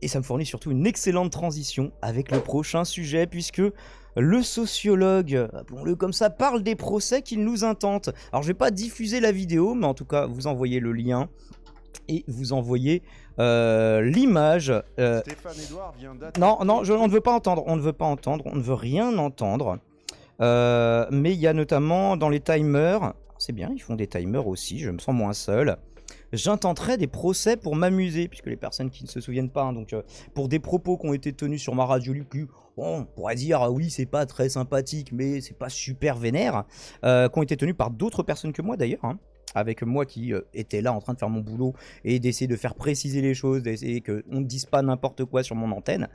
Et ça me fournit surtout une excellente transition avec le prochain sujet, puisque le sociologue, appelons-le comme ça, parle des procès qu'il nous intente. Alors je vais pas diffuser la vidéo, mais en tout cas vous envoyez le lien et vous envoyez l'image. Stéphane Edouard vient d'attaquer... Non, non, on ne veut pas entendre, on ne veut pas entendre, on ne veut rien entendre. Mais il y a notamment dans les timers, c'est bien, ils font des timers aussi, je me sens moins seul. J'intenterai des procès pour m'amuser, puisque les personnes qui ne se souviennent pas, hein, donc pour des propos qui ont été tenus sur ma radio Lucu, bon, on pourrait dire oui c'est pas très sympathique, mais c'est pas super vénère, qui ont été tenus par d'autres personnes que moi d'ailleurs, hein, avec moi qui était là en train de faire mon boulot et d'essayer de faire préciser les choses, d'essayer qu'on ne dise pas n'importe quoi sur mon antenne.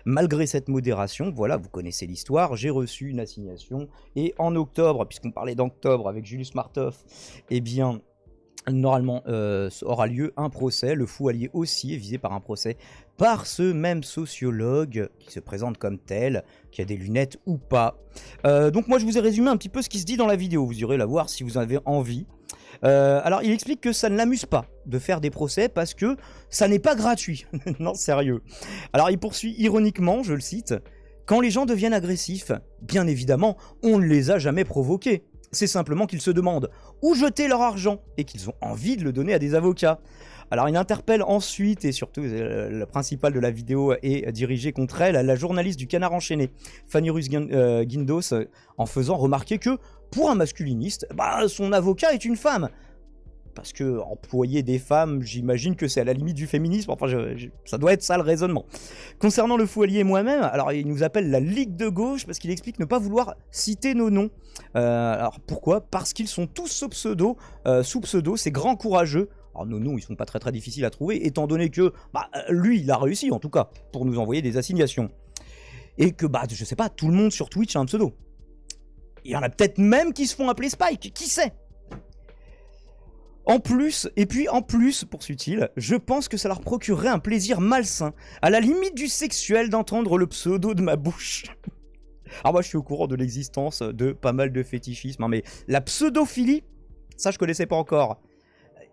Malgré cette modération, voilà, vous connaissez l'histoire, j'ai reçu une assignation, et en octobre, puisqu'on parlait d'octobre avec Julius Martov, eh bien... Normalement, aura lieu un procès. Le fou allié aussi est visé par un procès par ce même sociologue qui se présente comme tel, qui a des lunettes ou pas. Donc moi je vous ai résumé un petit peu ce qui se dit dans la vidéo, vous irez la voir si vous en avez envie. Alors il explique que ça ne l'amuse pas de faire des procès parce que ça n'est pas gratuit. Non, sérieux. Alors il poursuit ironiquement, je le cite, « Quand les gens deviennent agressifs, bien évidemment, on ne les a jamais provoqués. C'est simplement qu'ils se demandent où jeter leur argent et qu'ils ont envie de le donner à des avocats. » Alors il interpelle ensuite, et surtout le principal de la vidéo est dirigé contre elle, la journaliste du Canard enchaîné, Fanny Ruiz-Guindos, en faisant remarquer que pour un masculiniste, son avocat est une femme. Parce que employer des femmes, j'imagine que c'est à la limite du féminisme, enfin ça doit être ça le raisonnement. Concernant le fou allié et moi-même, alors il nous appelle la Ligue de gauche parce qu'il explique ne pas vouloir citer nos noms. Alors pourquoi? Parce qu'ils sont tous sous pseudo, c'est grand courageux. Alors nos noms ils sont pas très difficiles à trouver, étant donné que lui il a réussi en tout cas pour nous envoyer des assignations. Et que je sais pas, tout le monde sur Twitch a un pseudo. Il y en a peut-être même qui se font appeler Spike, qui sait? En plus, poursuit-il, je pense que ça leur procurerait un plaisir malsain, à la limite du sexuel d'entendre le pseudo de ma bouche. Alors moi je suis au courant de l'existence de pas mal de fétichisme, hein, mais la pseudophilie, ça je connaissais pas encore.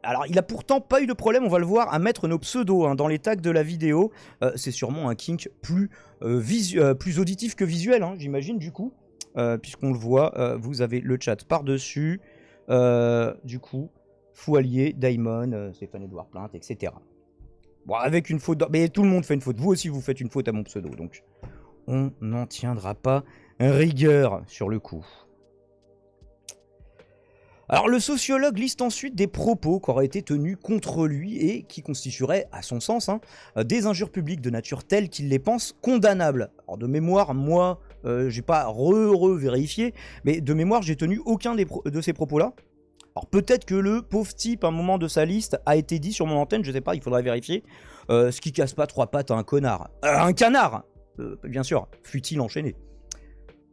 Alors il a pourtant pas eu de problème, on va le voir, à mettre nos pseudos dans les tags de la vidéo. C'est sûrement un kink plus auditif que visuel, hein, j'imagine du coup. Puisqu'on le voit, vous avez le chat par-dessus, du coup... Fou allié, Daimon, Stéphane Edouard Plainte, etc. Bon, avec une faute... Mais tout le monde fait une faute. Vous aussi, vous faites une faute à mon pseudo. Donc, on n'en tiendra pas rigueur sur le coup. Alors, le sociologue liste ensuite des propos qui auraient été tenus contre lui et qui constitueraient, à son sens, des injures publiques de nature telle qu'il les pense condamnables. Alors, de mémoire, moi, j'ai pas vérifié, mais de mémoire, j'ai tenu aucun de ces propos-là. Alors peut-être que le pauvre type, à un moment de sa liste, a été dit sur mon antenne, je sais pas, il faudrait vérifier, ce qui casse pas trois pattes à un connard. Un canard bien sûr, fut-il enchaîné.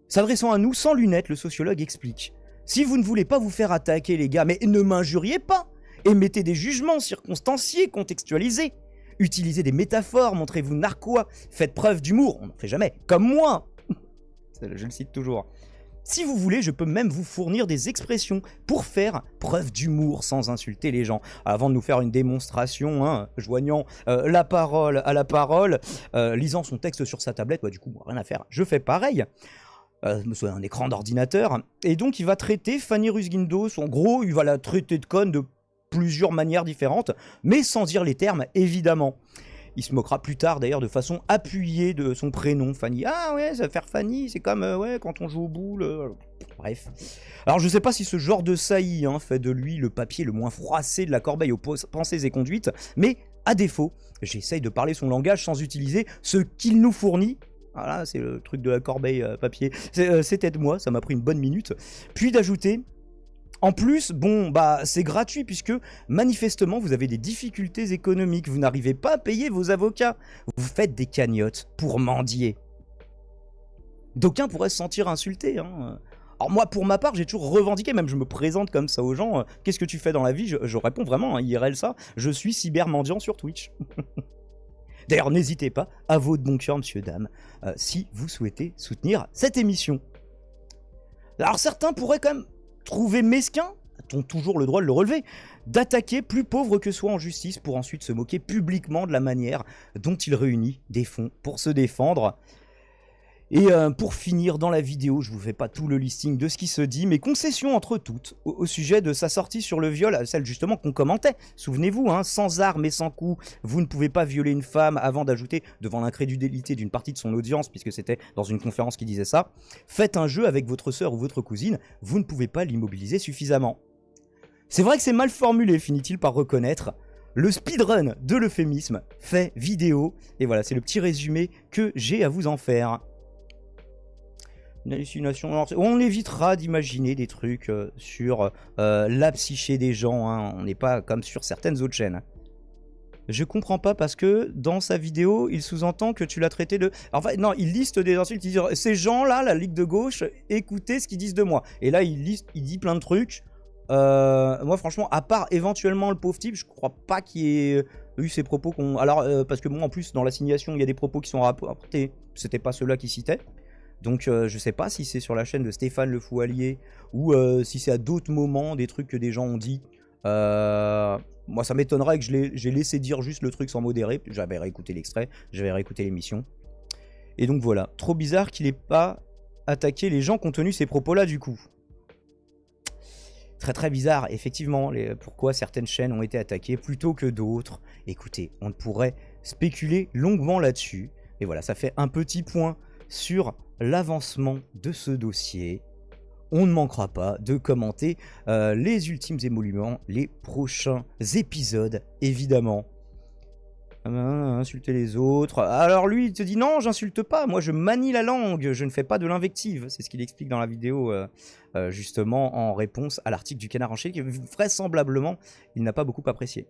S'adressant à nous, sans lunettes, le sociologue explique. Si vous ne voulez pas vous faire attaquer les gars, mais ne m'injuriez pas, émettez des jugements circonstanciés, contextualisés. Utilisez des métaphores, montrez-vous narquois, faites preuve d'humour, on n'en fait jamais, comme moi. Je le cite toujours. Si vous voulez, je peux même vous fournir des expressions pour faire preuve d'humour sans insulter les gens. Avant de nous faire une démonstration, joignant la parole à la parole, lisant son texte sur sa tablette, du coup, rien à faire, je fais pareil. Sur un écran d'ordinateur. Et donc, il va traiter Fanny Ruiz-Guindos. En gros, il va la traiter de conne de plusieurs manières différentes, mais sans dire les termes, évidemment. Il se moquera plus tard d'ailleurs de façon appuyée de son prénom, Fanny. Ah ouais, ça va faire Fanny, c'est comme quand on joue au boule. Bref. Alors je sais pas si ce genre de saillie fait de lui le papier le moins froissé de la corbeille aux pensées et conduites, mais à défaut, j'essaye de parler son langage sans utiliser ce qu'il nous fournit. Voilà, c'est le truc de la corbeille papier. C'était de moi, ça m'a pris une bonne minute. Puis d'ajouter... En plus, c'est gratuit puisque manifestement vous avez des difficultés économiques, vous n'arrivez pas à payer vos avocats, vous faites des cagnottes pour mendier. D'aucuns pourraient se sentir insultés. Alors moi, pour ma part, j'ai toujours revendiqué, même je me présente comme ça aux gens, qu'est-ce que tu fais dans la vie? Je réponds vraiment, IRL ça, je suis cybermendiant sur Twitch. D'ailleurs, n'hésitez pas, à votre bon cœur, monsieur, dame, si vous souhaitez soutenir cette émission. Alors certains pourraient quand même trouver mesquin ont toujours le droit de le relever, d'attaquer plus pauvres que soi en justice pour ensuite se moquer publiquement de la manière dont il réunit des fonds pour se défendre. Et pour finir dans la vidéo, je vous fais pas tout le listing de ce qui se dit, mais concession entre toutes au sujet de sa sortie sur le viol, celle justement qu'on commentait. Souvenez-vous, hein, sans armes et sans coups, vous ne pouvez pas violer une femme, avant d'ajouter, devant l'incrédulité d'une partie de son audience, puisque c'était dans une conférence qui disait ça, faites un jeu avec votre sœur ou votre cousine, vous ne pouvez pas l'immobiliser suffisamment. C'est vrai que c'est mal formulé, finit-il par reconnaître. Le speedrun de l'euphémisme fait vidéo, et voilà, c'est le petit résumé que j'ai à vous en faire. Une hallucination. On évitera d'imaginer des trucs sur la psyché des gens, hein. On n'est pas comme sur certaines autres chaînes. Je comprends pas parce que dans sa vidéo, il sous-entend que tu l'as traité de... Enfin, non, il liste des insultes, il dit « Ces gens-là, la Ligue de gauche, écoutez ce qu'ils disent de moi. » Et là, il dit plein de trucs. Moi, franchement, à part éventuellement le pauvre type, je crois pas qu'il y ait eu ces propos qu'on... Alors, parce que moi, en plus, dans l'assignation, il y a des propos qui sont rapportés. C'était pas ceux-là qui citaient. Donc je sais pas si c'est sur la chaîne de Stéphane Le Fou Allier ou si c'est à d'autres moments des trucs que des gens ont dit. Moi ça m'étonnerait que j'ai laissé dire juste le truc sans modérer. J'avais réécouté l'extrait, j'avais réécouté l'émission. Et donc voilà, trop bizarre qu'il ait pas attaqué les gens qui ont tenu ces propos-là du coup. Très très bizarre, effectivement, pourquoi certaines chaînes ont été attaquées plutôt que d'autres. Écoutez, on pourrait spéculer longuement là-dessus. Et voilà, ça fait un petit point sur l'avancement de ce dossier. On ne manquera pas de commenter les ultimes émoluments, les prochains épisodes, évidemment. Insulter les autres. Alors lui, il te dit non, j'insulte pas, moi je manie la langue, je ne fais pas de l'invective. C'est ce qu'il explique dans la vidéo, justement, en réponse à l'article du Canard enchaîné, que vraisemblablement, il n'a pas beaucoup apprécié.